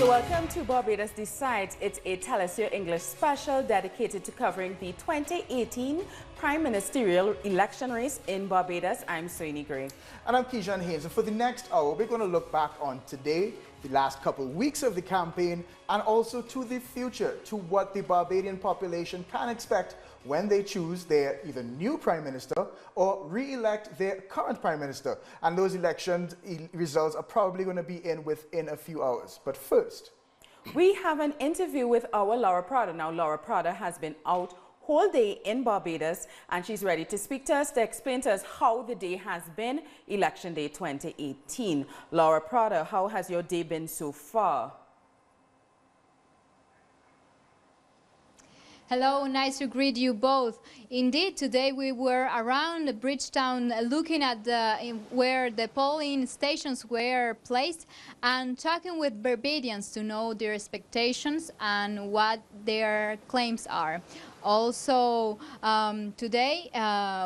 So welcome to Barbados Decides. It's a Tell Us Your English special dedicated to covering the 2018 Prime Ministerial election race in Barbados. I'm Soini Gray. And I'm Keyshawn Haynes. And for the next hour, we're going to look back on today, the last couple of weeks of the campaign, and also to the future, to what the Barbadian population can expect when they choose their either new Prime Minister or re-elect their current Prime Minister. And those election results are probably going to be within a few hours. But first, we have an interview with our Laura Prada. Now, Laura Prada has been out whole day in Barbados, and she's ready to speak to us, to explain to us how the day has been, Election Day 2018. Laura Prada, how has your day been so far? Hello, nice to greet you both. Indeed, today we were around Bridgetown looking at where the polling stations were placed and talking with Barbadians to know their expectations and what their claims are. Also, today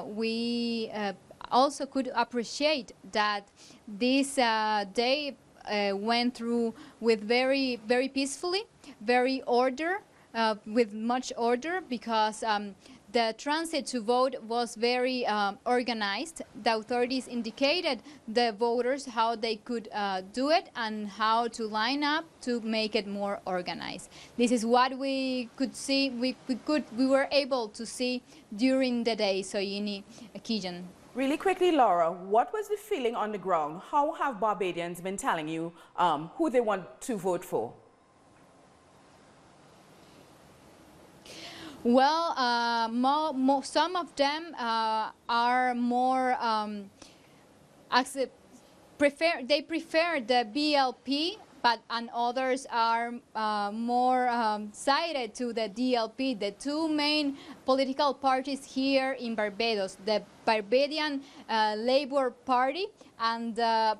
we also could appreciate that this day went through with very peacefully, very with much order, because the transit to vote was very organized. The authorities indicated the voters how they could do it and how to line up to make it more organized. This is what we could see, we were able to see during the day. So Keegan. Really quickly, Laura, what was the feeling on the ground? How have Barbadians been telling you who they want to vote for? Well, some of them are more they prefer the BLP, and others are more sided to the DLP, the two main political parties here in Barbados, the Barbadian Labour Party and the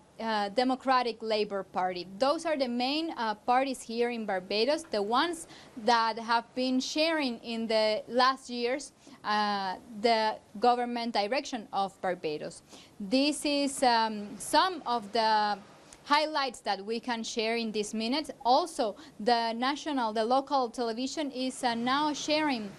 Democratic Labour Party. Those are the main parties here in Barbados, the ones that have been sharing in the last years the government direction of Barbados. This is some of the highlights that we can share in this minute. Also, the local television is now sharing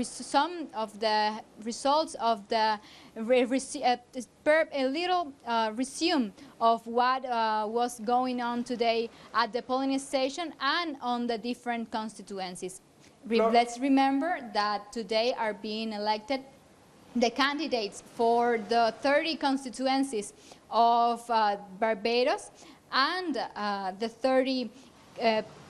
some of the results of the a little resume of what was going on today at the polling station and on the different constituencies. Let's remember that today are being elected the candidates for the 30 constituencies of Barbados and the 30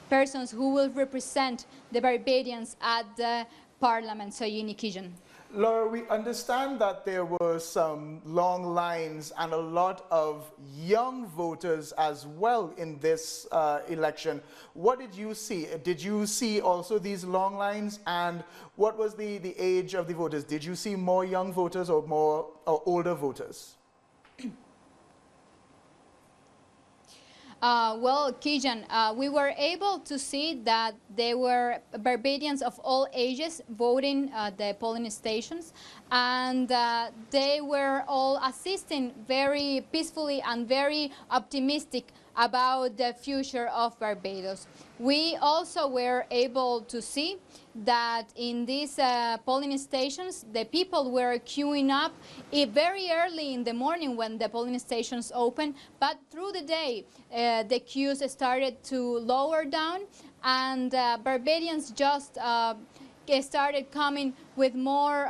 persons who will represent the Barbadians at the Parliament. So, Kijan. Laura, we understand that there were some long lines and a lot of young voters as well in this election. What did you see? Did you see also these long lines, and what was the age of the voters? Did you see more young voters or more older voters? Well, Keegan, we were able to see that there were Barbadians of all ages voting at the polling stations, and they were all assisting very peacefully and very optimistic about the future of Barbados. We also were able to see that in these polling stations, the people were queuing up very early in the morning when the polling stations open, but through the day, the queues started to lower down, and Barbadians just started coming with more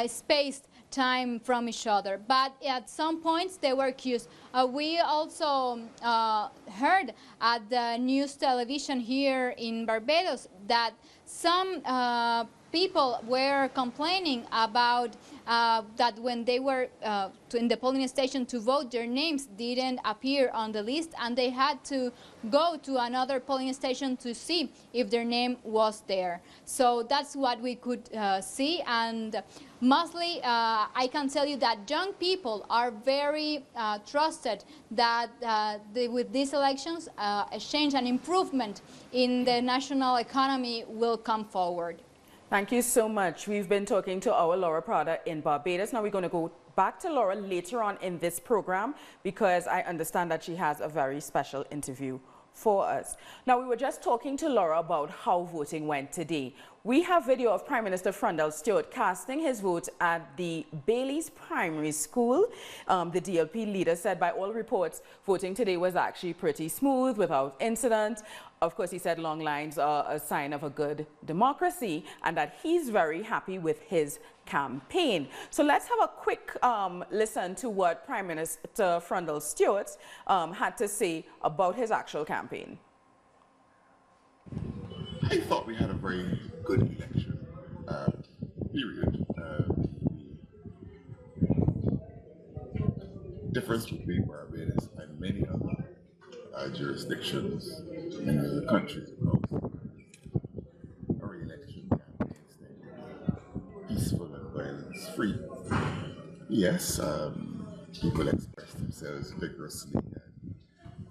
spaced time from each other. But at some points there were queues. We also heard at the news television here in Barbados that some people were complaining about that when they were in the polling station to vote, their names didn't appear on the list, and they had to go to another polling station to see if their name was there. So that's what we could see, and mostly I can tell you that young people are very trusted that with these elections a change and improvement in the national economy will come forward. Thank you so much. We've been talking to our Laura Prada in Barbados. Now we're going to go back to Laura later on in this program because I understand that she has a very special interview for us. Now, we were just talking to Laura about how voting went today. We have video of Prime Minister Frundle Stewart casting his vote at the Bailey's Primary School. The DLP leader said by all reports, voting today was actually pretty smooth, without incident. Of course, he said long lines are a sign of a good democracy and that he's very happy with his campaign. So let's have a quick listen to what Prime Minister Frundle Stewart had to say about his actual campaign. I thought we had a very good election, period. The difference between Barbados and many other jurisdictions, many other countries across our election campaigns, they peaceful and violence-free. Yes, people express themselves vigorously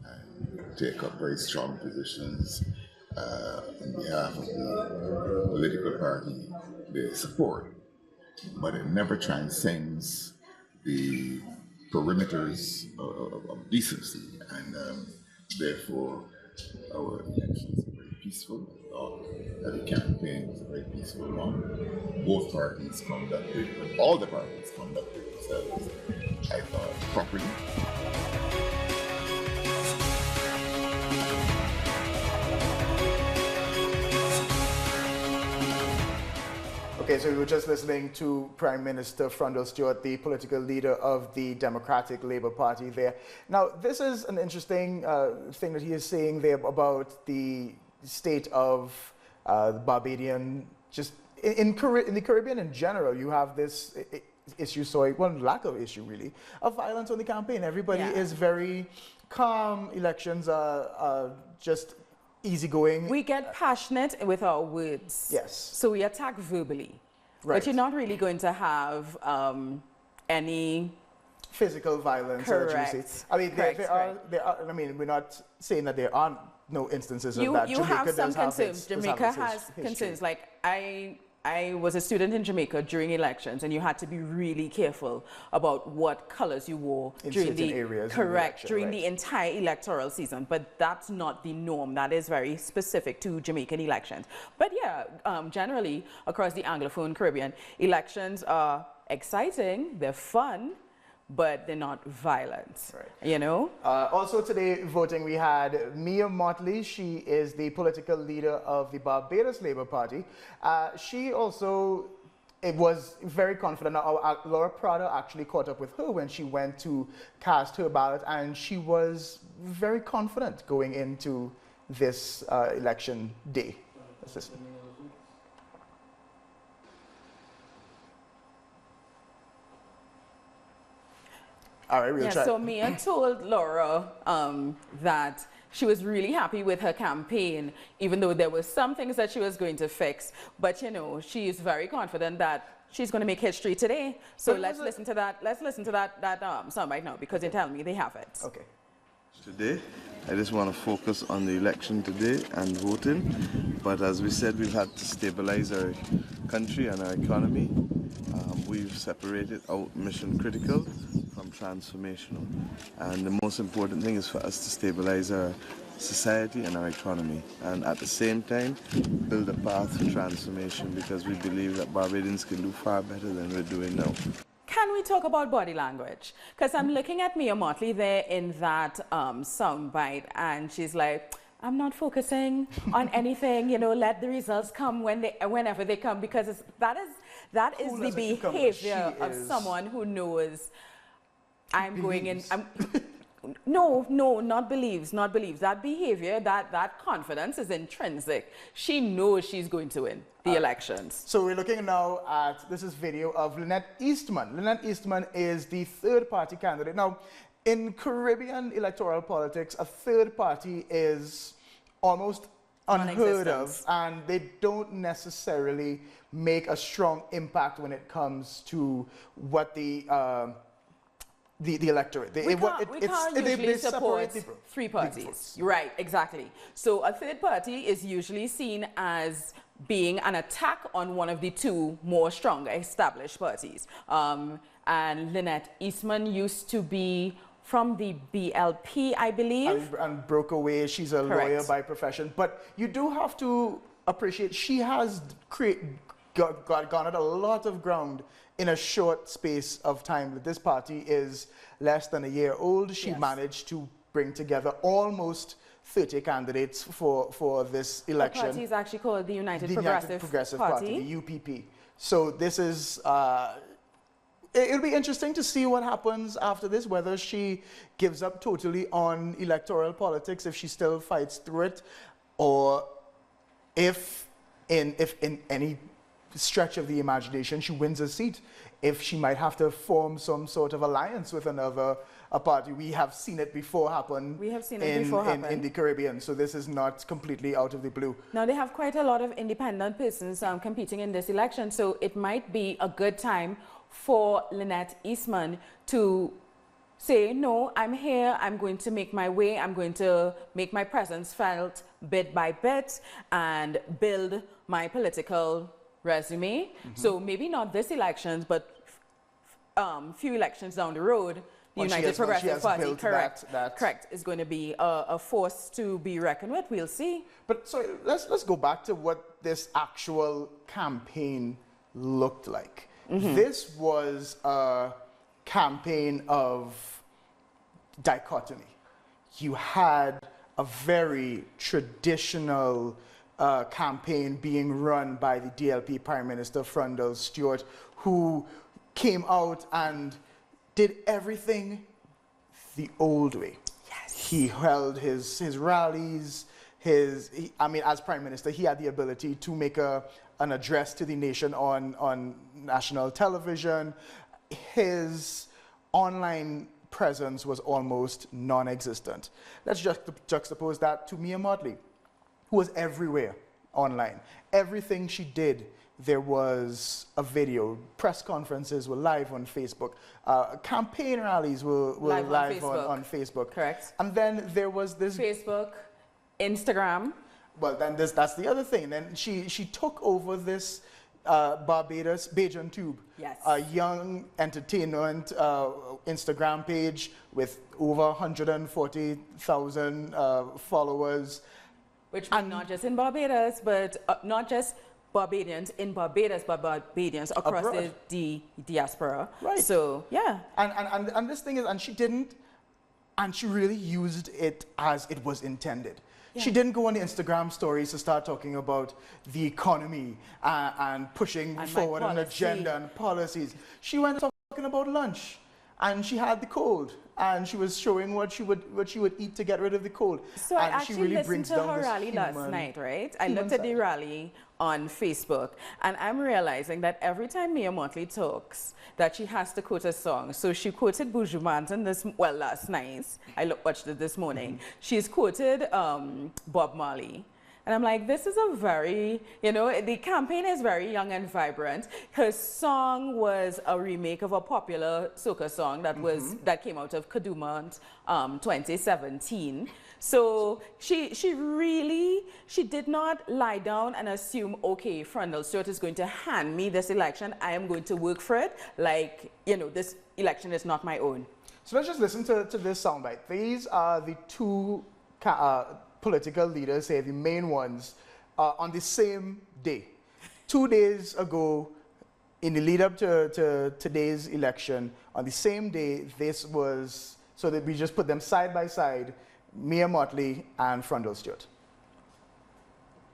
and take up very strong positions on behalf of the political party they support, but it never transcends the perimeters of decency, and therefore our elections are very peaceful. The campaign was a very peaceful one. Both parties conducted, all the parties conducted themselves, I thought, properly. Okay, so we were just listening to Prime Minister Frundle Stewart, the political leader of the Democratic Labour Party there. Now, this is an interesting thing that he is saying there about the state of the Barbadian, just in the Caribbean in general, you have this issue, lack of issue really, of violence on the campaign. Everybody is very calm. Elections are just easygoing. We get passionate with our words. Yes. So we attack verbally. Right. But you're not really going to have any physical violence. Correct. I mean, there are. I mean, we're not saying that there aren't no instances of that. You have some concerns. Jamaica has concerns. Like I was a student in Jamaica during elections, and you had to be really careful about what colors you wore in during certain the areas during the entire electoral season. But that's not the norm. That is very specific to Jamaican elections. But yeah, generally across the Anglophone Caribbean, elections are exciting. They're fun, but they're not violent, you know? Also today voting we had Mia Motley. She is the political leader of the Barbados Labour Party. She also was very confident. Laura Prada actually caught up with her when she went to cast her ballot, and she was very confident going into this election day. Let's listen. All right, we'll try. So Mia told Laura that she was really happy with her campaign, even though there were some things that she was going to fix. But, you know, she is very confident that she's going to make history today. So let's listen to that. Let's listen to that song right now, because they tell me they have it. Okay. Today, I just want to focus on the election today and voting. But as we said, we've had to stabilize our country and our economy. We've separated out mission critical from transformational. And the most important thing is for us to stabilize our society and our economy, and at the same time build a path for transformation, because we believe that Barbadians can do far better than we're doing now. Can we talk about body language? Because I'm looking at Mia Motley there in that soundbite, and she's like, I'm not focusing on anything, you know, let the results come whenever they come, because that is the behavior of someone who knows I'm going in. No, not believes. That behavior, that confidence is intrinsic. She knows she's going to win the elections. So we're looking now at, this is video of Lynette Eastman. Lynette Eastman is the third party candidate. Now, in Caribbean electoral politics, a third party is almost unheard of, and they don't necessarily make a strong impact when it comes to what the electorate. We can't usually support three parties. Right, exactly. So a third party is usually seen as being an attack on one of the two more stronger established parties. And Lynette Eastman used to be from the BLP, I believe. And broke away. She's a lawyer by profession. But you do have to appreciate she has garnered a lot of ground in a short space of time. This party is less than a year old. She managed to bring together almost 30 candidates for this election. The party is actually called the United Progressive Party, the UPP. So this is, it'll be interesting to see what happens after this, whether she gives up totally on electoral politics, if she still fights through it, or if in any stretch of the imagination she wins a seat, if she might have to form some sort of alliance with another party. We have seen it before happen. We have seen it before happen in the Caribbean, so this is not completely out of the blue. Now they have quite a lot of independent persons competing in this election, so it might be a good time for Lynette Eastman to say, no, I'm here, I'm going to make my way, I'm going to make my presence felt bit by bit and build my political resume. So maybe not this election, but few elections down the road, the United Progressive Party, correct, is going to be a force to be reckoned with. We'll see. But so let's go back to what this actual campaign looked like. This was a campaign of dichotomy. You had a very traditional campaign being run by the DLP Prime Minister Frondell Stewart, who came out and did everything the old way. Yes. He held his rallies, I mean, as Prime Minister, he had the ability to make an address to the nation on national television. His online presence was almost non-existent. Let's just juxtapose that to Mia Motley, who was everywhere online. Everything she did, there was a video. Press conferences were live on Facebook. Campaign rallies were live on Facebook. Correct. And then there was this... Facebook, Instagram. Well, then that's the other thing. Then she took over this Barbados Bajan Tube, a young entertainment Instagram page with over 140,000 followers. Which means not just in Barbados, but not just Barbadians in Barbados, but Barbadians across the diaspora. Right. So, yeah. And this thing is, and she didn't, and she really used it as it was intended. Yeah. She didn't go on the Instagram stories to start talking about the economy and pushing forward an agenda and policies. She went talking about lunch, and she had the cold, and she was showing what she would eat to get rid of the cold. So I actually listened to her rally last night, right? I looked at the rally on Facebook, and I'm realizing that every time Mia Motley talks, that she has to quote a song. So she quoted Buju Banton last night. I watched it this morning. She's quoted Bob Marley. And I'm like, this is a very, the campaign is very young and vibrant. Her song was a remake of a popular soca song that came out of Kaduma 2017. So she did not lie down and assume, okay, Frondell Stewart is going to hand me this election. I am going to work for it. Like, this election is not my own. So let's just listen to this soundbite. These are the two political leaders here, the main ones, on the same day. 2 days ago, in the lead up to today's election, on the same day, this was, so that we just put them side by side, Mia Motley and Frondell Stewart.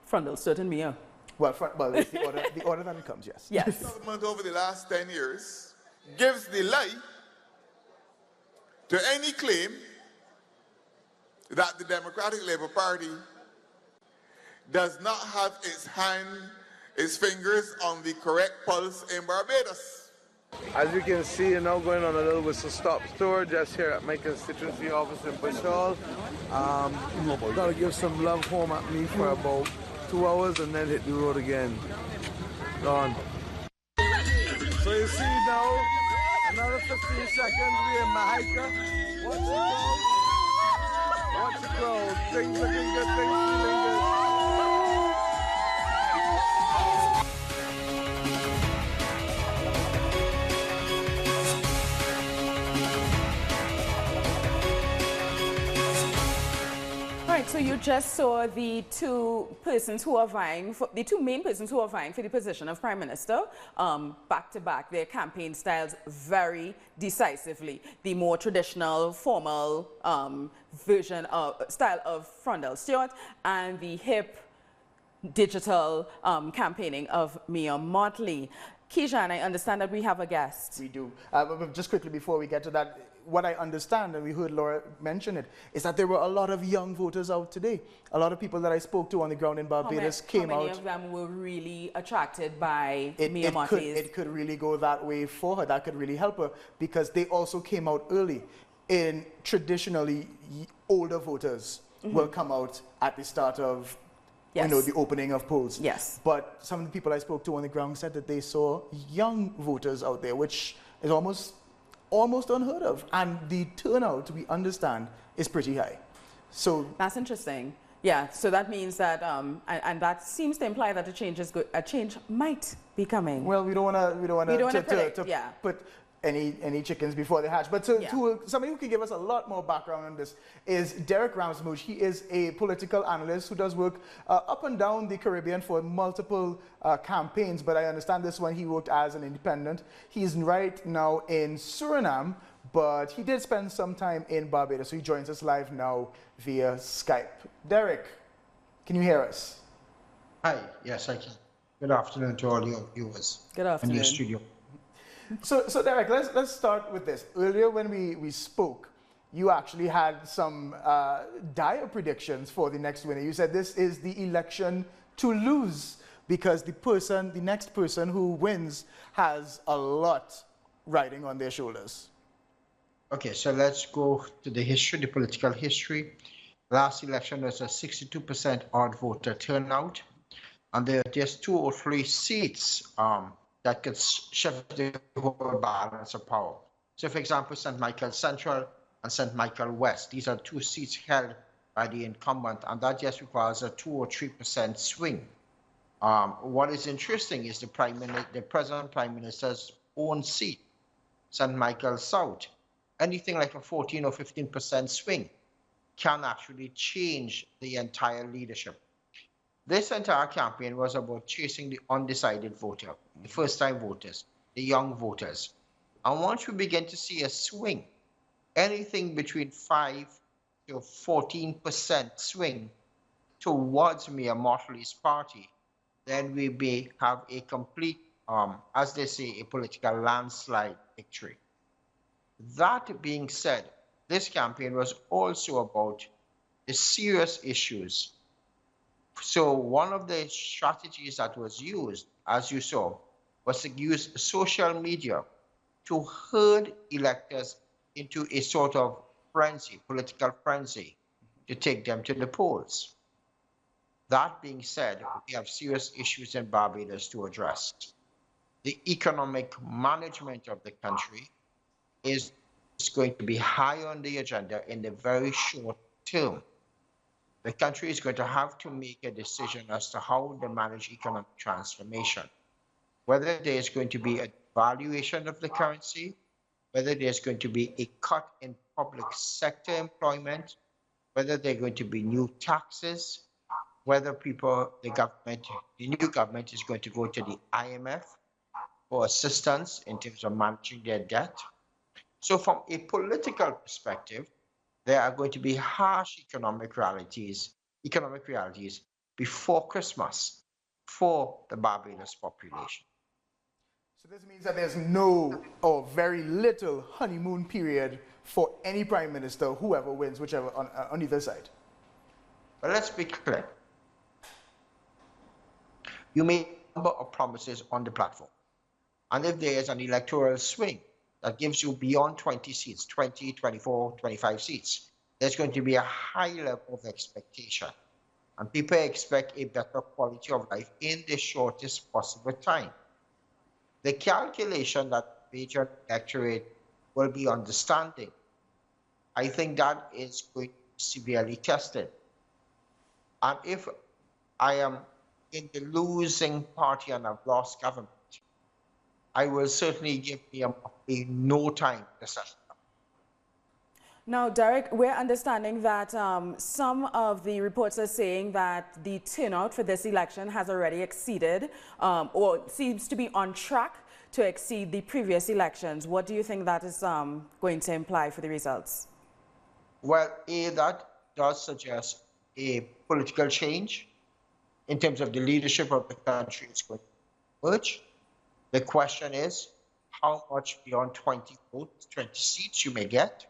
Frondell Stewart and Mia. Well, it's the order that it comes, yes. Yes. Government over the last 10 years gives the lie to any claim that the Democratic Labour Party does not have its fingers on the correct pulse in Barbados. As you can see, you're now going on a little whistle-stop tour just here at my constituency office in Bush Hall. Gotta give some love home at me for about 2 hours and then hit the road again. Gone. So you see now, another 15 seconds, we're in Mahika. Watch the crowd. Watch the crowd. Things looking good, things feeling good. Derek, so you just saw the two persons who are vying for the two main persons who are vying for the position of Prime Minister, back to back. Their campaign styles very decisively. The more traditional, formal version of style of Frondell Stewart, and the hip, digital campaigning of Mia Motley. Kijan, I understand that we have a guest. We do. But just quickly before we get to that, what I understand, and we heard Laura mention it, is that there were a lot of young voters out today. A lot of people that I spoke to on the ground in Barbados came out. How many of them were really attracted by Mia Motley's? It could really go that way for her. That could really help her, because they also came out early. In traditionally, older voters will come out at the start of the opening of polls. Yes. But some of the people I spoke to on the ground said that they saw young voters out there, which is almost unheard of. And the turnout, we understand, is pretty high. So that's interesting. Yeah, so that means that, and that seems to imply that a change is good. A change might be coming. Well, we don't want to put any chickens before they hatch. But somebody who can give us a lot more background on this is Derek Ramsmouche. He is a political analyst who does work up and down the Caribbean for multiple campaigns, but I understand this one he worked as an independent. He's right now in Suriname, but he did spend some time in Barbados, so he joins us live now via Skype. Derek, can you hear us? Hi, yes I can. Good afternoon to all your viewers. Good afternoon. In your studio. So Derek, let's start with this. Earlier when we spoke, you actually had some dire predictions for the next winner. You said this is the election to lose, because the next person who wins has a lot riding on their shoulders. Okay, so let's go to the history, the political history. Last election was a 62% odd voter turnout, and there are just 2 or 3 seats that could shift the whole balance of power. So, for example, St. Michael Central and St. Michael West, these are 2 seats held by the incumbent, and that just requires a 2 or 3% swing. What is interesting is the present Prime Minister's own seat, St. Michael South. Anything like a 14 or 15% swing can actually change the entire leadership. This entire campaign was about chasing the undecided voter, the first-time voters, the young voters. And once we begin to see a swing, anything between 5 to 14% swing towards Mia Motley's party, then we may have a complete, as they say, a political landslide victory. That being said, this campaign was also about the serious issues. So one of the strategies that was used, as you saw, was to use social media to herd electors into a sort of frenzy, political frenzy, to take them to the polls. That being said, we have serious issues in Barbados to address. The economic management of the country is going to be high on the agenda in the very short term. The country is going to have to make a decision as to how they manage economic transformation, whether there's going to be a valuation of the currency, whether there's going to be a cut in public sector employment, whether there are going to be new taxes, whether the new government is going to go to the IMF for assistance in terms of managing their debt. So from a political perspective, there are going to be harsh economic realities before Christmas for the Barbados population. So this means that there's no or very little honeymoon period for any prime minister, whoever wins, whichever, on either side. But let's be clear. You make a number of promises on the platform. And if there is an electoral swing that gives you beyond 20 seats, 20, 24, 25 seats, there's going to be a high level of expectation. And people expect a better quality of life in the shortest possible time. The calculation that major electorate will be understanding, I think that is going to be severely tested. And if I am in the losing party and I've lost government, I will certainly give me no time to settle. Now, Derek, we're understanding that some of the reports are saying that the turnout for this election has already exceeded or seems to be on track to exceed the previous elections. What do you think that is going to imply for the results? Well, that does suggest a political change in terms of the leadership of the country is going to emerge. The question is how much beyond 20 votes, 20 seats you may get.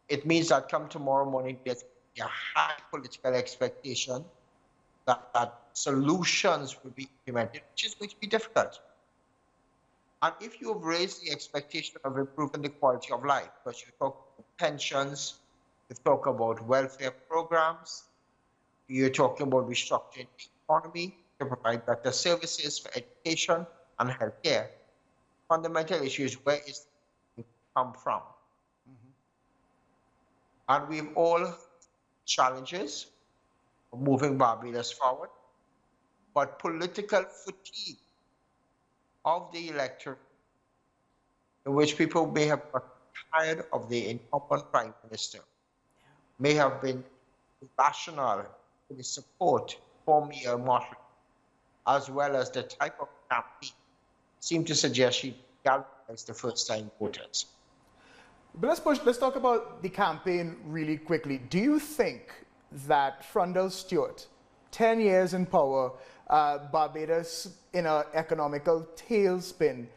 It means that come tomorrow morning, there's a high political expectation that solutions will be implemented, which is going to be difficult. And if you have raised the expectation of improving the quality of life, because you talk about pensions, you talk about welfare programs, you're talking about restructuring the economy to provide better services for education and healthcare. Fundamental issue is where is it come from? And we've all challenges of moving Barbados forward, but political fatigue of the electorate, in which people may have got tired of the incumbent prime minister, may have been rational in the support for Mia Motley, as well as the type of campaign, seem to suggest she galvanized the first-time voters. But let's talk about the campaign really quickly. Do you think that Frondell Stewart, 10 years in power, Barbados in an economical tailspin,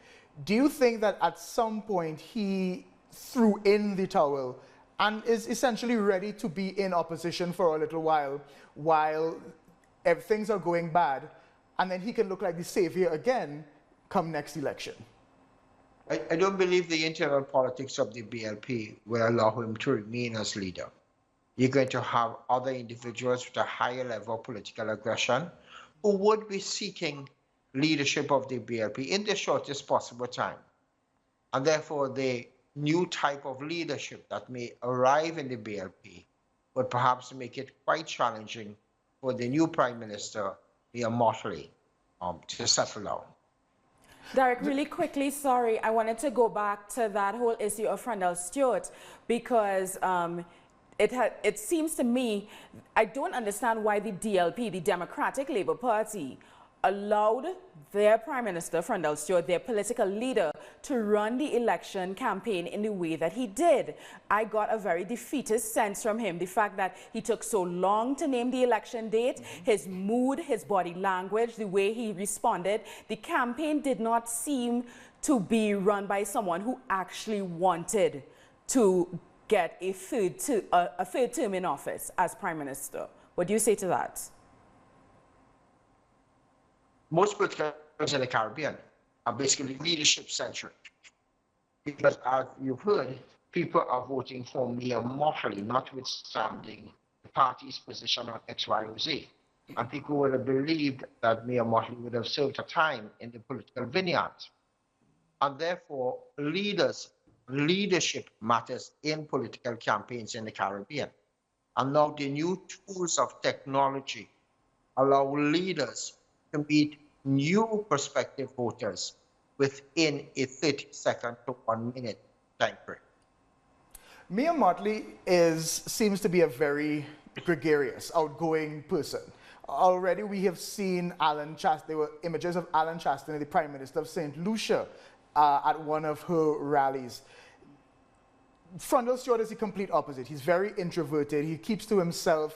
do you think that at some point he threw in the towel and is essentially ready to be in opposition for a little while things are going bad, and then he can look like the savior again come next election? I don't believe the internal politics of the BLP will allow him to remain as leader. You're going to have other individuals with a higher level of political aggression who would be seeking leadership of the BLP in the shortest possible time. And therefore, the new type of leadership that may arrive in the BLP would perhaps make it quite challenging for the new Prime Minister, Mia Motley, to settle down. Derek, really quickly, sorry, I wanted to go back to that whole issue of Frondell Stewart because it seems to me, I don't understand why the DLP, the Democratic Labour Party, allowed their Prime Minister, Frondell Stewart, their political leader, to run the election campaign in the way that he did. I got a very defeatist sense from him. The fact that he took so long to name the election date, his mood, his body language, the way he responded, the campaign did not seem to be run by someone who actually wanted to get a third term in office as Prime Minister. What do you say to that? Most political parties in the Caribbean are basically leadership-centric. Because as you've heard, people are voting for Mia Motley, notwithstanding the party's position on X, Y, or Z. And people would have believed that Mia Motley would have served her time in the political vineyard. And therefore, leadership matters in political campaigns in the Caribbean. And now the new tools of technology allow leaders to meet new prospective voters within a 30-second to 1 minute time frame. Mia Motley seems to be a very gregarious, outgoing person. Already we have seen there were images of Alan Chastanet, the Prime Minister of St. Lucia, at one of her rallies. Frondell Stewart is the complete opposite. He's very introverted. He keeps to himself.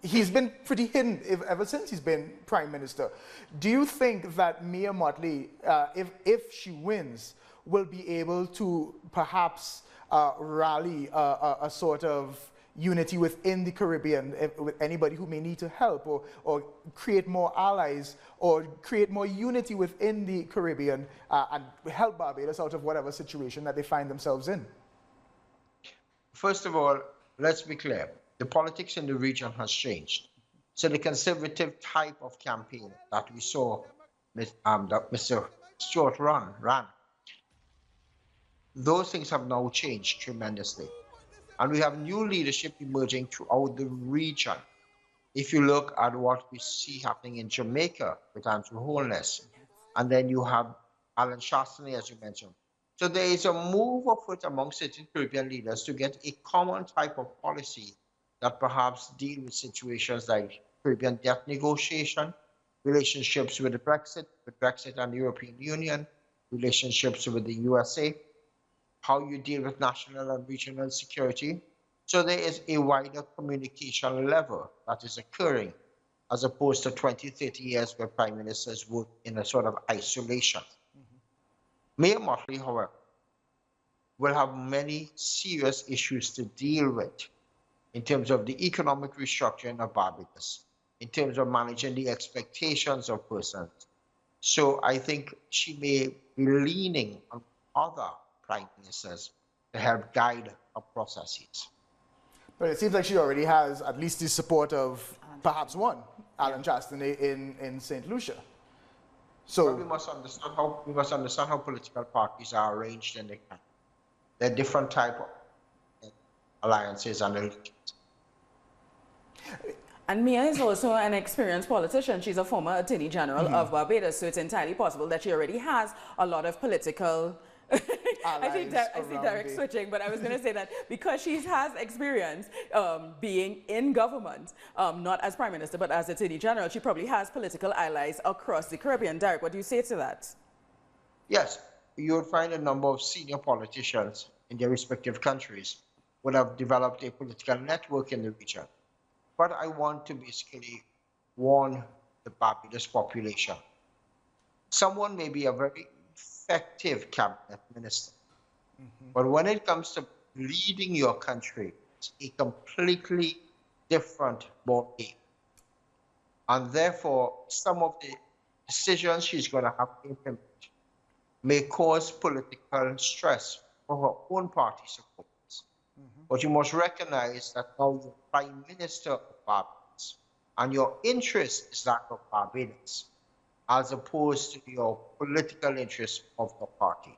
He's been pretty hidden ever since he's been Prime Minister. Do you think that Mia Motley, if she wins, will be able to perhaps rally a sort of unity within the Caribbean with anybody who may need to help or create more allies or create more unity within the Caribbean and help Barbados out of whatever situation that they find themselves in? First of all, let's be clear. The politics in the region has changed. So the conservative type of campaign that we saw that Mr. Stewart ran, those things have now changed tremendously. And we have new leadership emerging throughout the region. If you look at what we see happening in Jamaica with Andrew Holness, and then you have Alan Chastanet, as you mentioned, So there is a move afoot among certain Caribbean leaders to get a common type of policy that perhaps deal with situations like Caribbean debt negotiation, relationships with Brexit and the European Union, relationships with the USA, how you deal with national and regional security. So there is a wider communication level that is occurring as opposed to 20, 30 years where prime ministers work in a sort of isolation. Mayor Motley, however, will have many serious issues to deal with in terms of the economic restructuring of Barbados, in terms of managing the expectations of persons. So I think she may be leaning on other prime ministers to help guide her processes. But it seems like she already has at least the support of perhaps one, Alan Chasten in St. Lucia. So well, we must understand how political parties are arranged in the country. There are different type of alliances and allegiances. And Mia is also an experienced politician. She's a former Attorney General of Barbados, so it's entirely possible that she already has a lot of political... I see Derek switching, but I was going to say that because she has experience being in government, not as Prime Minister, but as Attorney General, she probably has political allies across the Caribbean. Derek, what do you say to that? Yes, you would find a number of senior politicians in their respective countries would have developed a political network in the region. But I want to basically warn the Barbados population. Someone may be a very effective cabinet minister, but when it comes to leading your country, it's a completely different ballgame. And therefore, some of the decisions she's going to have to implement may cause political stress for her own party supporters. But you must recognize that now you're Prime Minister of Barbados, and your interest is that of Barbados, as opposed to your political interest of the party.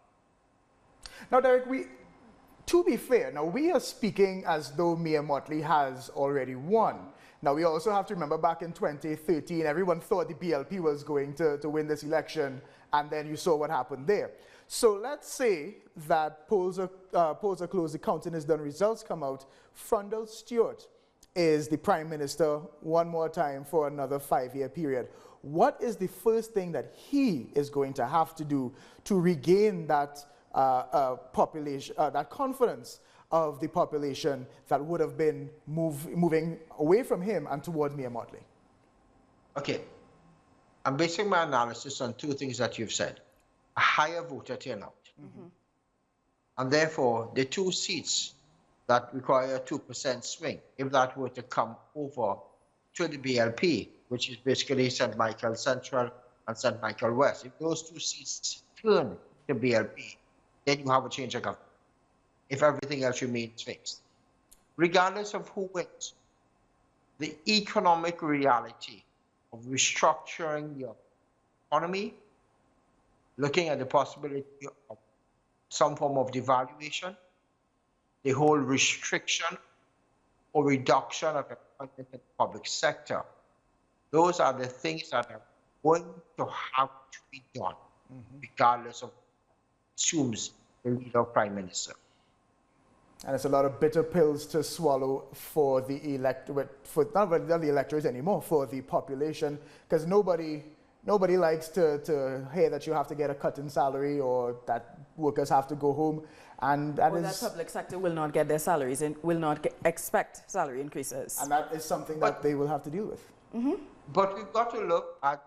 Now, Derek, to be fair, now we are speaking as though Mia Motley has already won. Now, we also have to remember back in 2013, everyone thought the BLP was going to win this election, and then you saw what happened there. So let's say that polls are closed, the counting is done, results come out. Frondell Stewart is the Prime Minister one more time for another 5-year period. What is the first thing that he is going to have to do to regain that population, that confidence of the population that would have been moving away from him and toward Mia Motley? Okay, I'm basing my analysis on two things that you've said. A higher voter turnout. And therefore, the two seats that require a 2% swing, if that were to come over to the BLP, which is basically St. Michael Central and St. Michael West, if those two seats turn to BLP, then you have a change of government, if everything else remains fixed. Regardless of who wins, the economic reality of restructuring your economy, looking at the possibility of some form of devaluation, the whole restriction or reduction of employment in the public sector, those are the things that are going to have to be done, regardless of assumes the leader of Prime Minister. And it's a lot of bitter pills to swallow for the electorate, for not really the electors anymore, for the population, because nobody likes to hear that you have to get a cut in salary or that workers have to go home, and that public sector will not get their salaries and will not expect salary increases. And that is something that they will have to deal with. But we've got to look at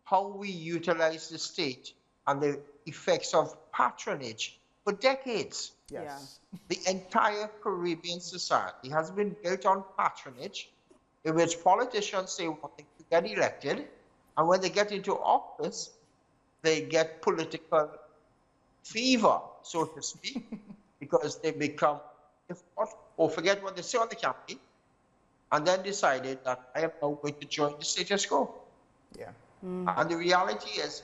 how we utilize the state and the effects of patronage for decades. Yes. The entire Caribbean society has been built on patronage, in which politicians say one thing to get elected, and when they get into office, they get political fever, so to speak, because they become, or forget what they say on the campaign, and then decided that I am now going to join the status quo. Yeah. And the reality is,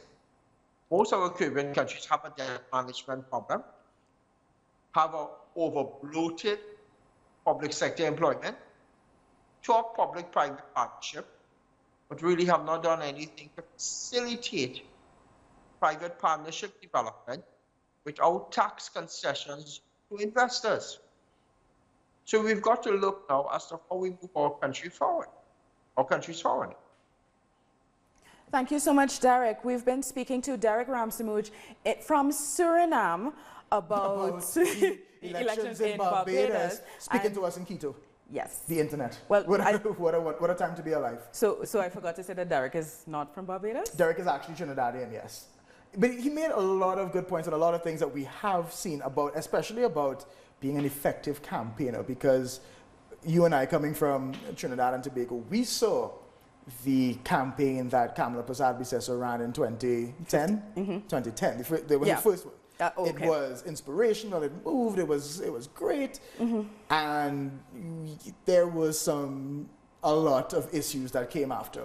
most of our Caribbean countries have a debt management problem, have an over-bloated public sector employment, talk public-private partnership, but really have not done anything to facilitate private partnership development without tax concessions to investors. So we've got to look now as to how we move our country forward, our countries forward. Thank you so much, Derek. We've been speaking to Derek Ramsamuj from Suriname about the elections in Barbados. Speaking to us in Quito. Yes. The internet. Well, what a time to be alive. So I forgot to say that Derek is not from Barbados? Derek is actually Trinidadian, yes. But he made a lot of good points and a lot of things that we have seen about, especially about being an effective campaigner, because you and I, coming from Trinidad and Tobago, we saw the campaign that Kamala Prasad-Bisseso ran in 2010. 2010. There was the first one. Okay. It was inspirational. It moved. It was great, and there was a lot of issues that came after,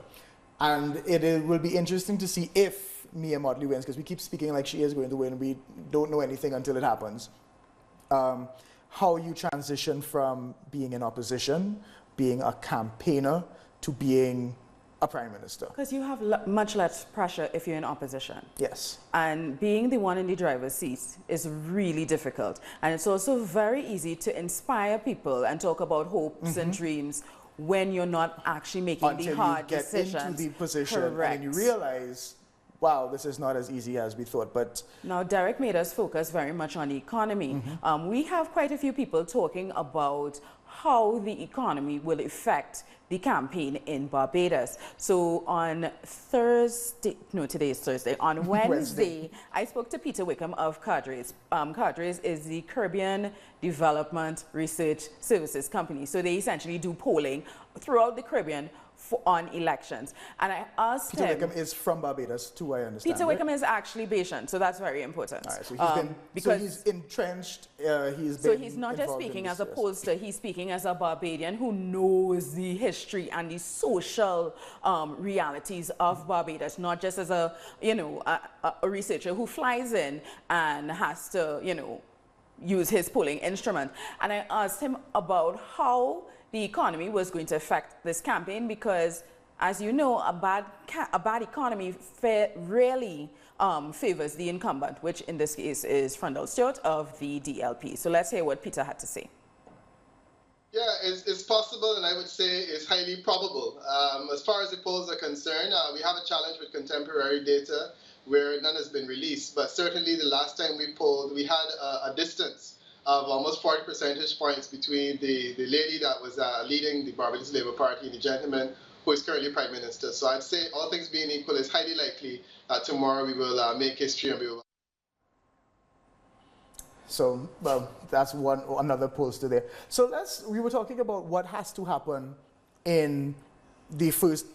and it will be interesting to see if Mia Mottley wins, because we keep speaking like she is going to win. We don't know anything until it happens. How you transition from being in opposition, being a campaigner, to being a prime minister. Because you have much less pressure if you're in opposition. Yes. And being the one in the driver's seat is really difficult. And it's also very easy to inspire people and talk about hopes and dreams when you're not actually making the hard decisions. Until you get into the position. Correct. And then you realize, wow, this is not as easy as we thought. But now, Derek made us focus very much on the economy. We have quite a few people talking about how the economy will affect the campaign in Barbados. So on Thursday, no, today is Thursday, on Wednesday, I spoke to Peter Wickham of CARICOM. CARICOM is the Caribbean Development Research Services Company. So they essentially do polling throughout the Caribbean on elections. And I asked Peter Wickham is from Barbados, too, I understand. Peter Wickham is actually Bayesian, so that's very important. All right, so he's entrenched, he's not just speaking as a pollster, he's speaking as a Barbadian who knows the history and the social realities of Barbados, not just as a researcher who flies in and has to, use his polling instrument. And I asked him about how the economy was going to affect this campaign, because, as you know, a bad economy rarely favors the incumbent, which in this case is Frondell Stewart of the DLP. So let's hear what Peter had to say. Yeah, it's possible, and I would say it's highly probable. As far as the polls are concerned, we have a challenge with contemporary data where none has been released. But certainly the last time we polled, we had a distance of almost 40 percentage points between the lady that was leading the Barbados Labour Party and the gentleman who is currently Prime Minister. So I'd say, all things being equal, it's highly likely that tomorrow we will make history and we will. So, well, that's another pollster there. So we were talking about what has to happen in the first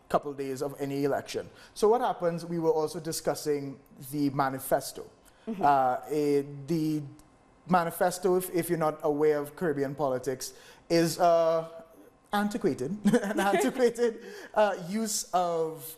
couple of days of any election. So what happens, we were also discussing the manifesto. The manifesto, if you're not aware of Caribbean politics, is antiquated, an antiquated use of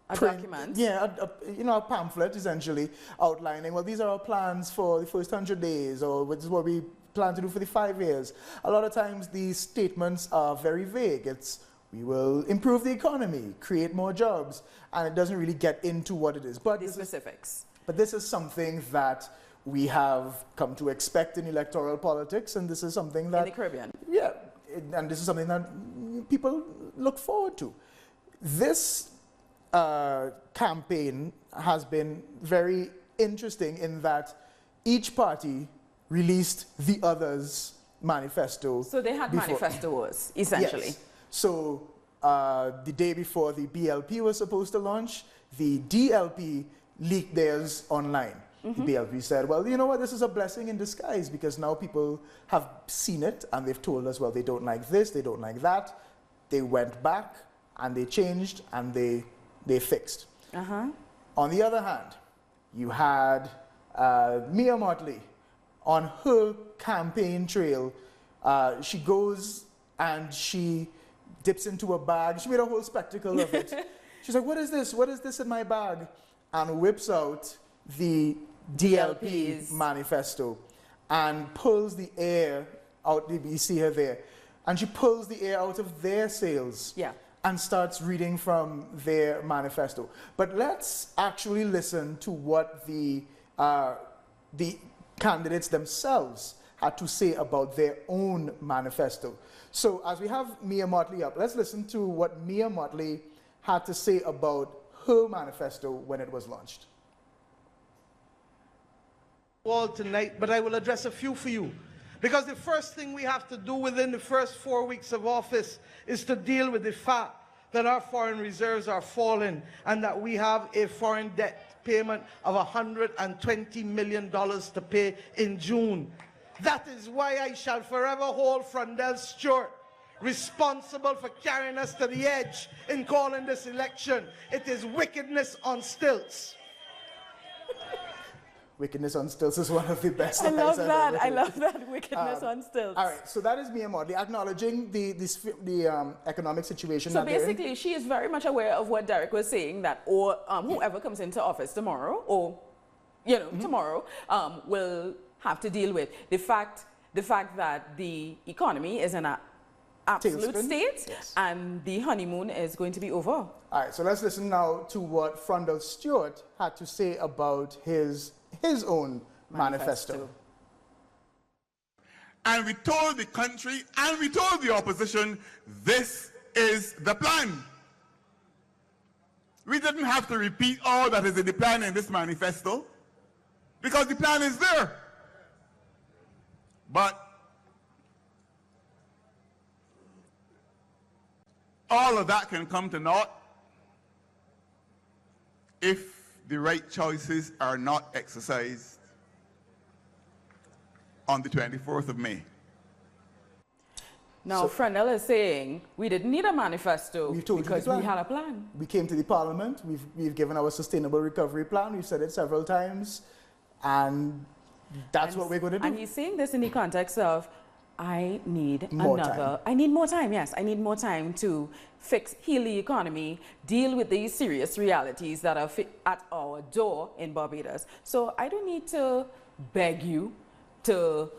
a document. Yeah, a pamphlet essentially outlining, well, these are our plans for the first 100 days, or this is what we plan to do for the 5 years. A lot of times these statements are very vague. It's, we will improve the economy, create more jobs, and it doesn't really get into what it is. But the specifics. But this is something that we have come to expect in electoral politics, and this is something that... In the Caribbean. Yeah, and this is something that people look forward to. This campaign has been very interesting in that each party released the other's manifesto. So they had manifestos, essentially. Yes. So the day before the BLP was supposed to launch, the DLP leaked theirs online. The BLP said, well, you know what, this is a blessing in disguise, because now people have seen it and they've told us, well, they don't like this, they don't like that. They went back and they changed and they fixed. On the other hand, you had Mia Mottley on her campaign trail. She goes and she dips into a bag. She made a whole spectacle of it. She's like, what is this? What is this in my bag? And whips out the DLP's manifesto and pulls the air out. You see her there. And she pulls the air out of their sails. Yeah. And starts reading from their manifesto. But let's actually listen to what the the candidates themselves had to say about their own manifesto. So as we have Mia Motley up, let's listen to what Mia Motley had to say about her manifesto when it was launched. All tonight, but I will address a few for you. Because the first thing we have to do within the first 4 weeks of office is to deal with the fact that our foreign reserves are falling and that we have a foreign debt payment of $120 million to pay in June. That is why I shall forever hold Frondell Stewart responsible for carrying us to the edge in calling this election. It is wickedness on stilts. Wickedness on stilts is one of the best. I love that. I love that. Wickedness on stilts. All right, so that is Mia Motley acknowledging the economic situation. So basically, she is very much aware of what Derek was saying, that or whoever comes into office tomorrow, or tomorrow, will have to deal with the fact that the economy is in an absolute state, yes, and the honeymoon is going to be over. All right, so let's listen now to what Frondell Stewart had to say about his own manifesto. And we told the country and we told the opposition, this is the plan. We didn't have to repeat all that is in the plan in this manifesto, because the plan is there. But all of that can come to naught if the right choices are not exercised on the 24th of May. Now, Frondell is saying we didn't need a manifesto because we had a plan. We came to the Parliament. We've given our sustainable recovery plan. We've said it several times, and that's what we're going to do. And he's saying this in the context of, I need more time, yes. I need more time to heal the economy, deal with these serious realities that are at our door in Barbados. So I don't need to beg you to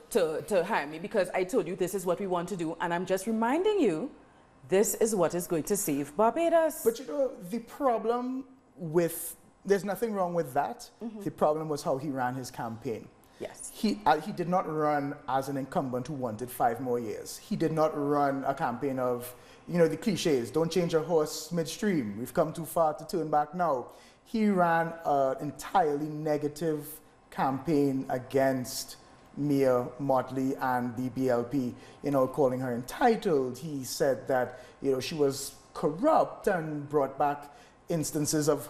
hire me, because I told you this is what we want to do, and I'm just reminding you this is what is going to save Barbados. But the problem with, there's nothing wrong with that. The problem was how he ran his campaign. Yes. He did not run as an incumbent who wanted 5 more years. He did not run a campaign of, the cliches, don't change a horse midstream, we've come too far to turn back now. He ran an entirely negative campaign against Mia Motley and the BLP, calling her entitled. He said that, she was corrupt and brought back instances of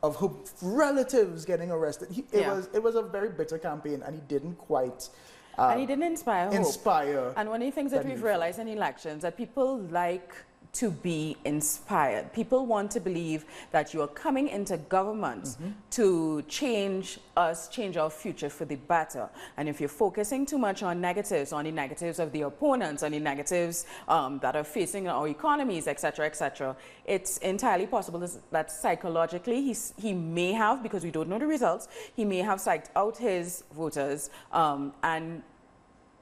her relatives getting arrested. It was a very bitter campaign, and he didn't quite and he didn't inspire hope. And one of the things that we've realized in elections, that people like to be inspired. People want to believe that you are coming into government to change us, change our future for the better. And if you're focusing too much on the negatives of the opponents, on the negatives that are facing our economies, etc., it's entirely possible that psychologically he may have, because we don't know the results, he may have psyched out his voters and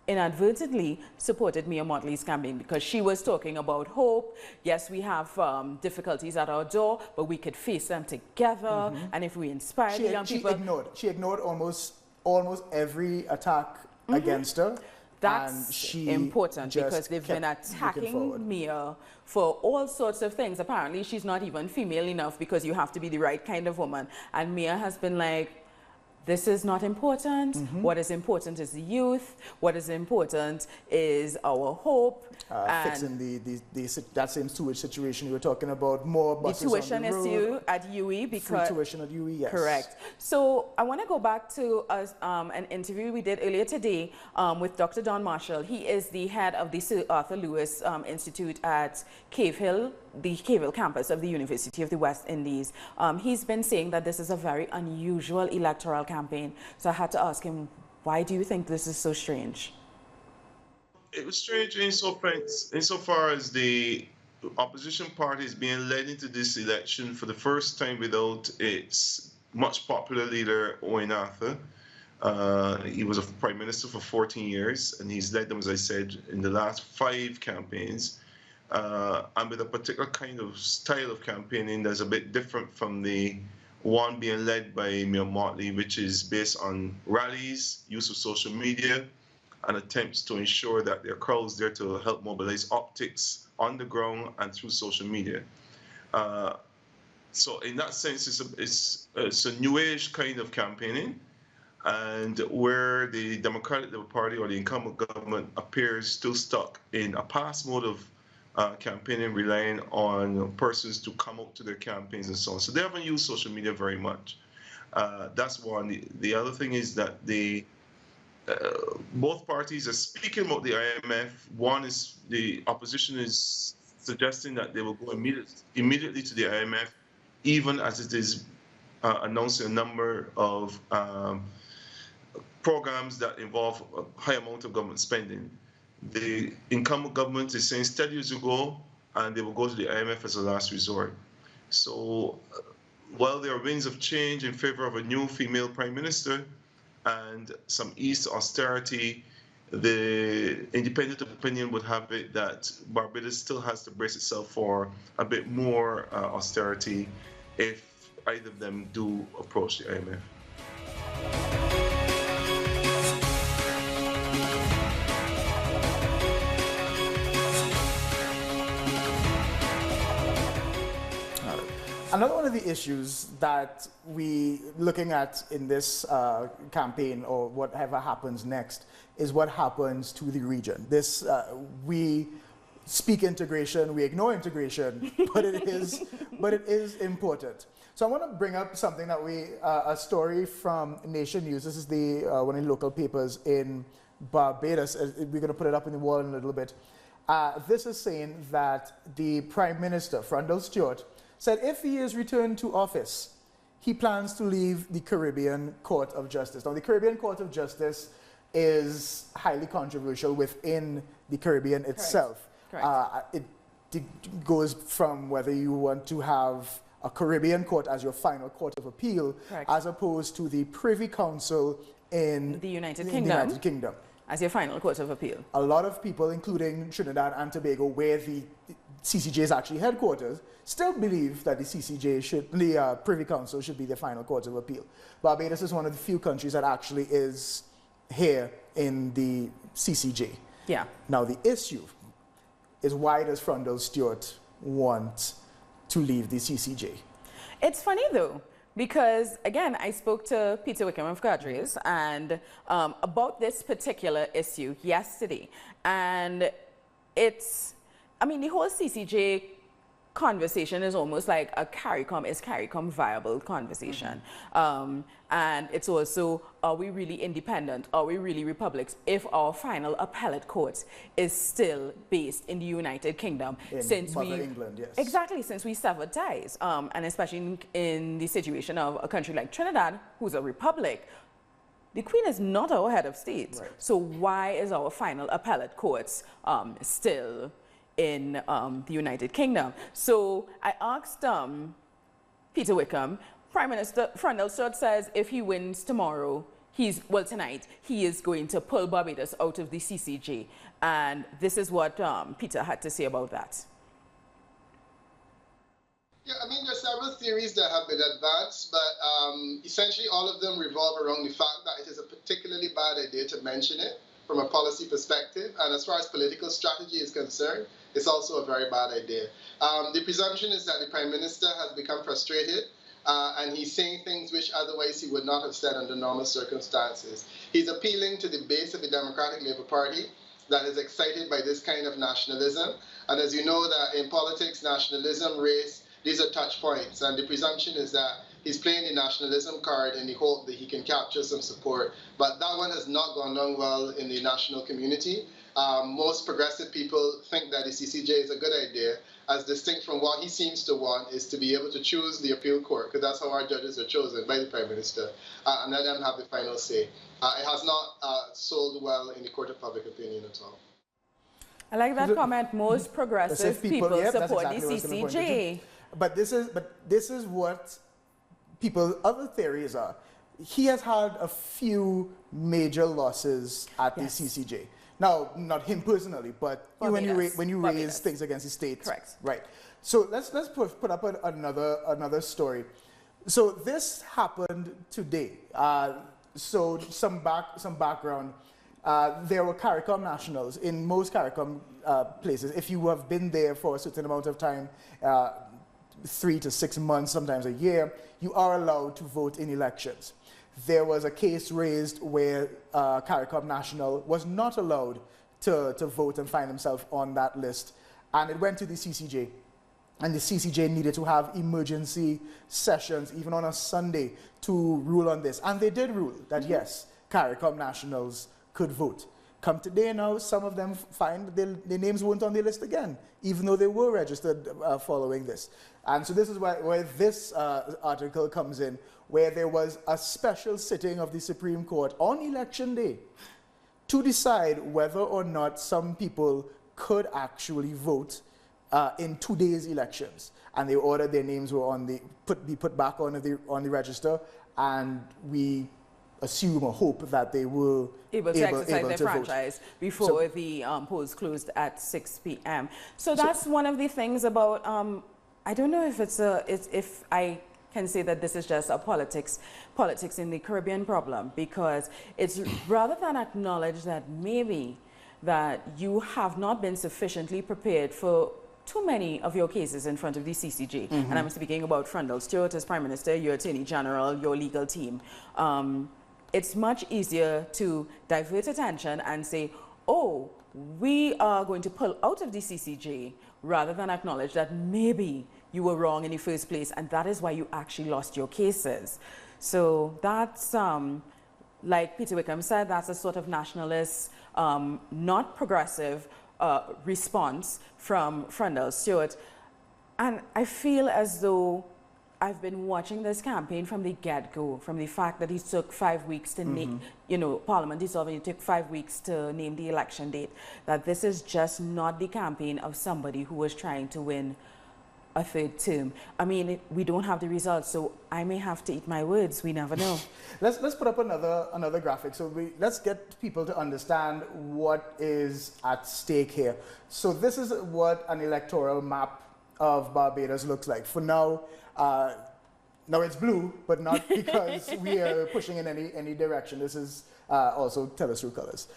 inadvertently supported Mia Motley's campaign, because she was talking about hope. Yes, we have difficulties at our door, but we could face them together. And if we inspire the young people... She ignored almost every attack against her. That's important, because they've been attacking Mia for all sorts of things. Apparently, she's not even female enough, because you have to be the right kind of woman. And Mia has been like, this is not important. What is important is the youth. What is important is our hope. Fixing that same sewage situation you were talking about, more buses the tuition on the road. issue at UE. Because free tuition at UE, yes. Correct. So I want to go back to an interview we did earlier today with Dr. Don Marshall. He is the head of the Sir Arthur Lewis Institute at Cave Hill, the Cave Hill campus of the University of the West Indies. He's been saying that this is a very unusual electoral campaign. So I had to ask him, why do you think this is so strange? It was strange insofar as the opposition party is being led into this election for the first time without its much popular leader, Owen Arthur. He was a prime minister for 14 years, and he's led them, as I said, in the last 5 campaigns. And with a particular kind of style of campaigning that's a bit different from the one being led by Mayor Motley, which is based on rallies, use of social media, and attempts to ensure that there are crowds there to help mobilize optics on the ground and through social media. So in that sense, it's a new age kind of campaigning, and where the Democratic Party or the incumbent government appears still stuck in a past mode of campaigning, relying on persons to come out to their campaigns and so on. So they haven't used social media very much. That's one. The other thing is that both parties are speaking about the IMF. One is the opposition is suggesting that they will go immediately to the IMF, even as it is announcing a number of programs that involve a high amount of government spending. The incumbent government is saying steady as you go, and they will go to the IMF as a last resort. So while there are winds of change in favor of a new female prime minister and some ease to austerity, the independent opinion would have it that Barbados still has to brace itself for a bit more austerity if either of them do approach the IMF. Another one of the issues that we looking at in this campaign, or whatever happens next, is what happens to the region. We speak integration, we ignore integration, but it is important. So I want to bring up something that a story from Nation News. This is one of the local papers in Barbados. We're going to put it up in the wall in a little bit. This is saying that the Prime Minister, Frondell Stewart, said if he is returned to office, he plans to leave the Caribbean Court of Justice. Now, the Caribbean Court of Justice is highly controversial within the Caribbean itself. Correct. It goes from whether you want to have a Caribbean court as your final court of appeal, correct, as opposed to the Privy Council in the United Kingdom as your final court of appeal. A lot of people, including Trinidad and Tobago, where the CCJ is actually headquarters, still believe that the Privy Council should be the final court of appeal. Barbados is one of the few countries that actually is here in the CCJ. Yeah. Now the issue is, why does Frondell Stewart want to leave the CCJ? It's funny though, because again, I spoke to Peter Wickham of Cadres and about this particular issue yesterday, and the whole CCJ conversation is almost like a CARICOM viable conversation. And it's also, are we really independent? Are we really republics if our final appellate court is still based in the United Kingdom? England, yes. Exactly, since we severed ties. And especially in the situation of a country like Trinidad, who's a republic, the Queen is not our head of state. Right. So why is our final appellate courts still in the United Kingdom? So I asked Peter Wickham. Prime Minister Frondell Stewart says if he wins tomorrow, tonight, he is going to pull Barbados out of the CCJ. And this is what Peter had to say about that. Yeah, there are several theories that have been advanced, but essentially all of them revolve around the fact that it is a particularly bad idea to mention it from a policy perspective, and as far as political strategy is concerned, it's also a very bad idea. The presumption is that the Prime Minister has become frustrated, and he's saying things which otherwise he would not have said under normal circumstances. He's appealing to the base of the Democratic Labour Party that is excited by this kind of nationalism, and as you know that in politics, nationalism, race, these are touch points, and the presumption is that he's playing the nationalism card in the hope that he can capture some support. But that one has not gone down well in the national community. Most progressive people think that the CCJ is a good idea, as distinct from what he seems to want is to be able to choose the appeal court, because that's how our judges are chosen, by the Prime Minister, and let them have the final say. It has not sold well in the court of public opinion at all. I like that comment. Most progressive people support the CCJ. But this is what other theories are. He has had a few major losses at the CCJ. Now, not him personally, but when you raise things against the state. Correct. Right. So let's put up another story. So this happened today. So some background. There were CARICOM nationals in most CARICOM places. If you have been there for a certain amount of time, 3 to 6 months, sometimes a year, you are allowed to vote in elections. There was a case raised where CARICOM national was not allowed to vote and find himself on that list. And it went to the CCJ. And the CCJ needed to have emergency sessions, even on a Sunday, to rule on this. And they did rule that, yes, CARICOM nationals could vote. Come today now, some of them find their names weren't on the list again, even though they were registered following this. And so this is where this article comes in, where there was a special sitting of the Supreme Court on election day to decide whether or not some people could actually vote in today's elections. And they ordered their names were be put back on the register, and we assume or hope that they were able to exercise their franchise before the polls closed at 6 p.m. So that's one of the things about, I don't know if if I can say that this is just a politics in the Caribbean problem, because it's rather than acknowledge that maybe that you have not been sufficiently prepared for too many of your cases in front of the CCJ. And I'm speaking about Frondell Stewart as Prime Minister, your Attorney General, your legal team. It's much easier to divert attention and say, oh, we are going to pull out of the CCJ, rather than acknowledge that maybe you were wrong in the first place, and that is why you actually lost your cases. So that's, like Peter Wickham said, that's a sort of nationalist, not progressive response from Frondell Stewart. And I feel as though I've been watching this campaign from the get-go, from the fact that it took 5 weeks to name, Parliament dissolved, it took 5 weeks to name the election date, that this is just not the campaign of somebody who was trying to win a third term. I mean, we don't have the results, so I may have to eat my words. We never know. Let's put up another graphic. So let's get people to understand what is at stake here. So this is what an electoral map of Barbados looks like. For now, now it's blue, but not because we are pushing in any direction. This is also tell us true colors.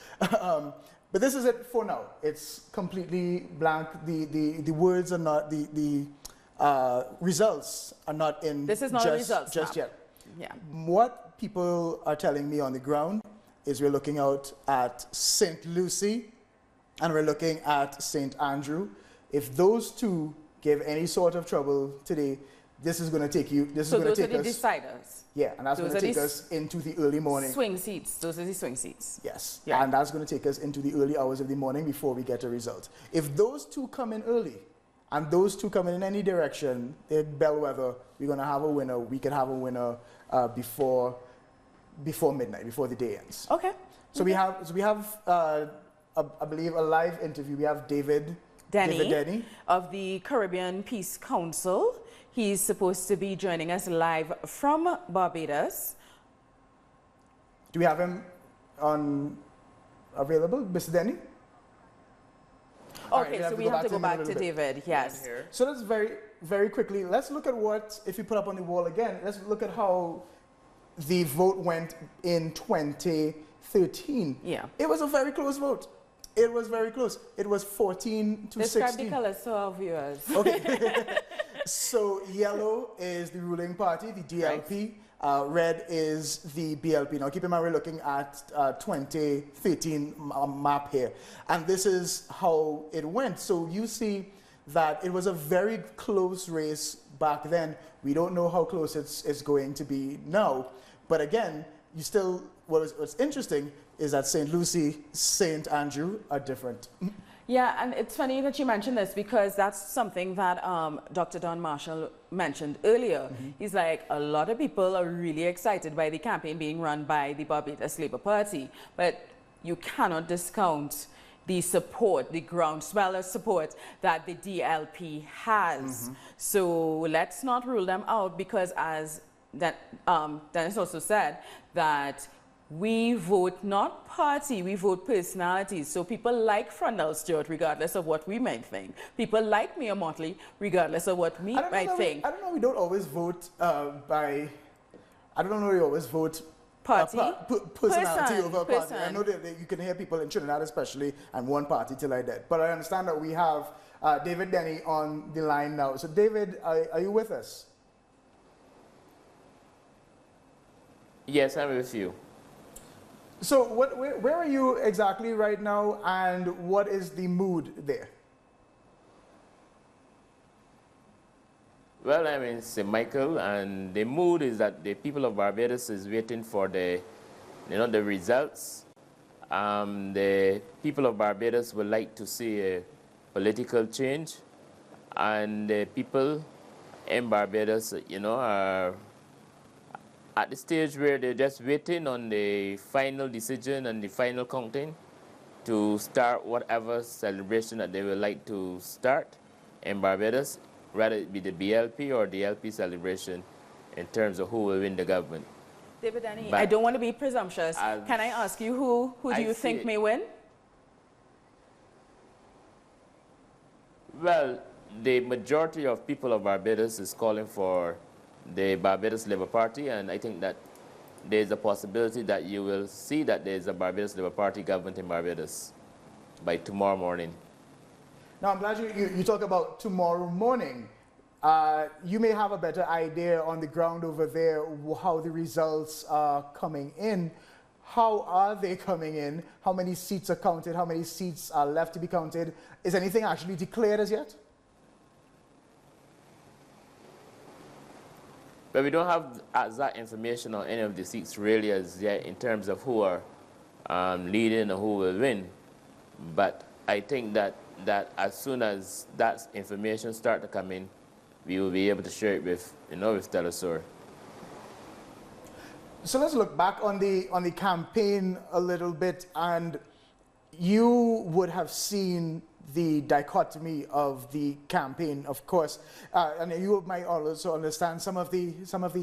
But this is it for now. It's completely blank. The words are not, the results are not in. This is not a results just yet. Yeah. What people are telling me on the ground is we're looking out at St. Lucie and we're looking at St. Andrew. If those two give any sort of trouble today, this is going to take you. This is going to take us. So those are the deciders. Yeah, and that's going to take us into the early morning. Swing seats. Those are the swing seats. Yes, yeah. And that's going to take us into the early hours of the morning before we get a result. If those two come in early, and those two come in any direction, they're bellwether. We're going to have a winner. We can have a winner before midnight, before the day ends. Okay. So we have I believe a live interview. We have David Denny of the Caribbean Peace Council. He's supposed to be joining us live from Barbados. Do we have him available, Mr. Denny? Okay, right, so we have to go back to David, yes. So let's very quickly, let's look at what, if you put up on the wall again, let's look at how the vote went in 2013. Yeah. It was a very close vote. It was very close. It was 14 to 16. Describe the colors to our viewers. Okay. So yellow is the ruling party, the DLP. Right. Red is the BLP. Now keep in mind we're looking at 2013 map here. And this is how it went. So you see that it was a very close race back then. We don't know how close it's going to be now. But again, you still, what's interesting is that St. Lucie, St. Andrew are different. Yeah, and it's funny that you mentioned this because that's something that Dr. Don Marshall mentioned earlier. He's like, a lot of people are really excited by the campaign being run by the Barbados Labour Party, but you cannot discount the support, the groundswell of support that the DLP has. So let's not rule them out because as Dennis also said, that we vote not party, we vote personalities. So people like Frondell Stewart, regardless of what we might think. People like Mayor Motley, regardless of what we might think. I don't know, we don't always vote by, I don't know, we always vote party? Personality over party. Person. I know that you can hear people in Trinidad especially, and one party till I dead. But I understand that we have David Denny on the line now. So David, are you with us? Yes, I'm with you. So where are you exactly right now, and what is the mood there? Well, I'm in St. Michael, and the mood is that the people of Barbados is waiting for the results. The people of Barbados would like to see a political change, and the people in Barbados, are at the stage where they're just waiting on the final decision and the final counting to start whatever celebration that they would like to start in Barbados, rather it be the BLP or the LP celebration in terms of who will win the government. David Denny, I don't want to be presumptuous. Can I ask you who do you think may win? Well, the majority of people of Barbados is calling for the Barbados Labour Party, and I think that there's a possibility that you will see that there's a Barbados Labour Party government in Barbados by tomorrow morning. Now, I'm glad you talk about tomorrow morning. You may have a better idea on the ground over there how the results are coming in. How are they coming in? How many seats are counted? How many seats are left to be counted? Is anything actually declared as yet? But we don't have exact information on any of the seats really as yet in terms of who are leading or who will win. But I think that as soon as that information starts to come in, we will be able to share it with, with Telesur. So let's look back on the campaign a little bit, and you would have seen the dichotomy of the campaign, of course, and you might also understand some of the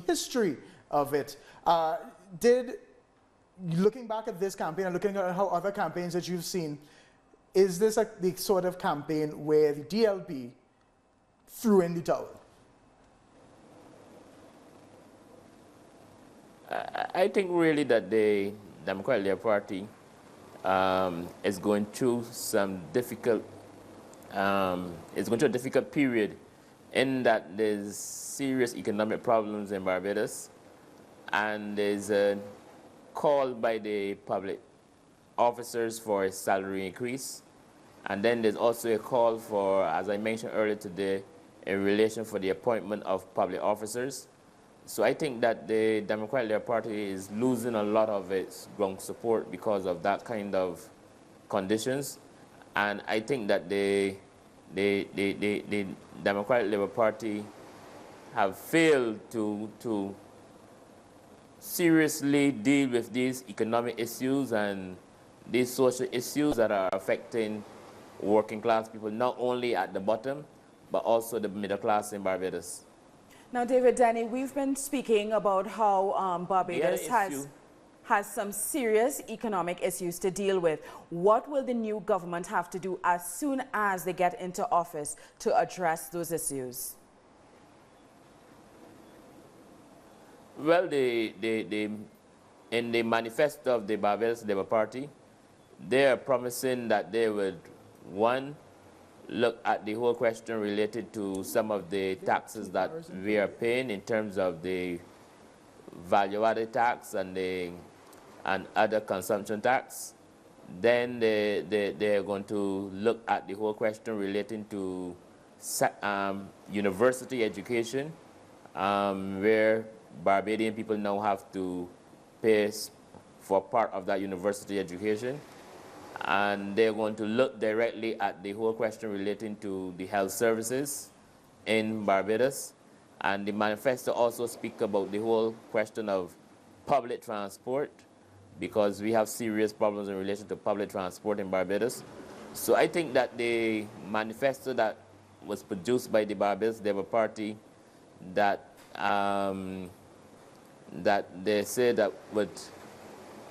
history of it. Looking back at this campaign and looking at how other campaigns that you've seen, is this the sort of campaign where the DLP threw in the towel? I think really that the Democratic Labour Party is going through some difficult, it's going through a difficult period in that there's serious economic problems in Barbados, and there's a call by the public officers for a salary increase. And then there's also a call for, as I mentioned earlier today, in relation for the appointment of public officers. So I think that the Democratic Labour Party is losing a lot of its ground support because of that kind of conditions. And I think that the Democratic Labour Party have failed to seriously deal with these economic issues and these social issues that are affecting working class people, not only at the bottom, but also the middle class in Barbados. Now, David Denny, we've been speaking about how Barbados has some serious economic issues to deal with. What will the new government have to do as soon as they get into office to address those issues? Well, in the manifesto of the Barbados Labour Party, they are promising that they would, one, look at the whole question related to some of the taxes that we are paying in terms of the value-added tax and other consumption tax. Then they're going to look at the whole question relating to university education, where Barbadian people now have to pay for part of that university education. And they're going to look directly at the whole question relating to the health services in Barbados. And the manifesto also speaks about the whole question of public transport, because we have serious problems in relation to public transport in Barbados. So I think that the manifesto that was produced by the Barbados Labour Party, that they say that would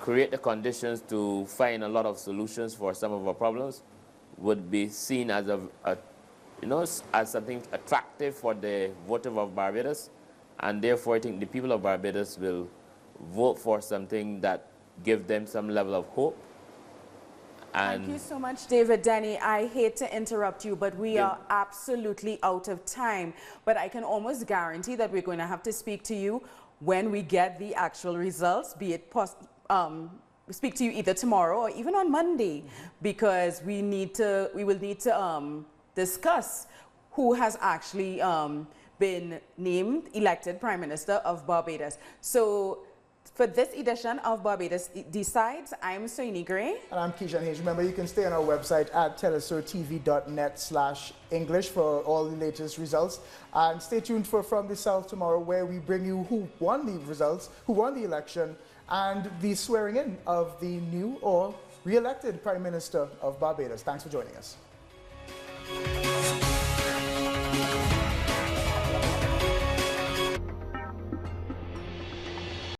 create the conditions to find a lot of solutions for some of our problems would be seen as as something attractive for the voter of Barbados, and therefore I think the people of Barbados will vote for something that gives them some level of hope. And thank you so much, David. Danny, I hate to interrupt you, but we are absolutely out of time. But I can almost guarantee that we're going to have to speak to you when we get the actual results, be it speak to you either tomorrow or even on Monday, because we will need to discuss who has actually been named elected Prime Minister of Barbados. So for this edition of Barbados Decides, I'm Soini Gray. And I'm Keishan Hayes. Remember, you can stay on our website at telesurtv.net/English for all the latest results. And stay tuned for From the South tomorrow, where we bring you who won the results, who won the election, and the swearing in of the new or re-elected Prime Minister of Barbados. Thanks for joining us.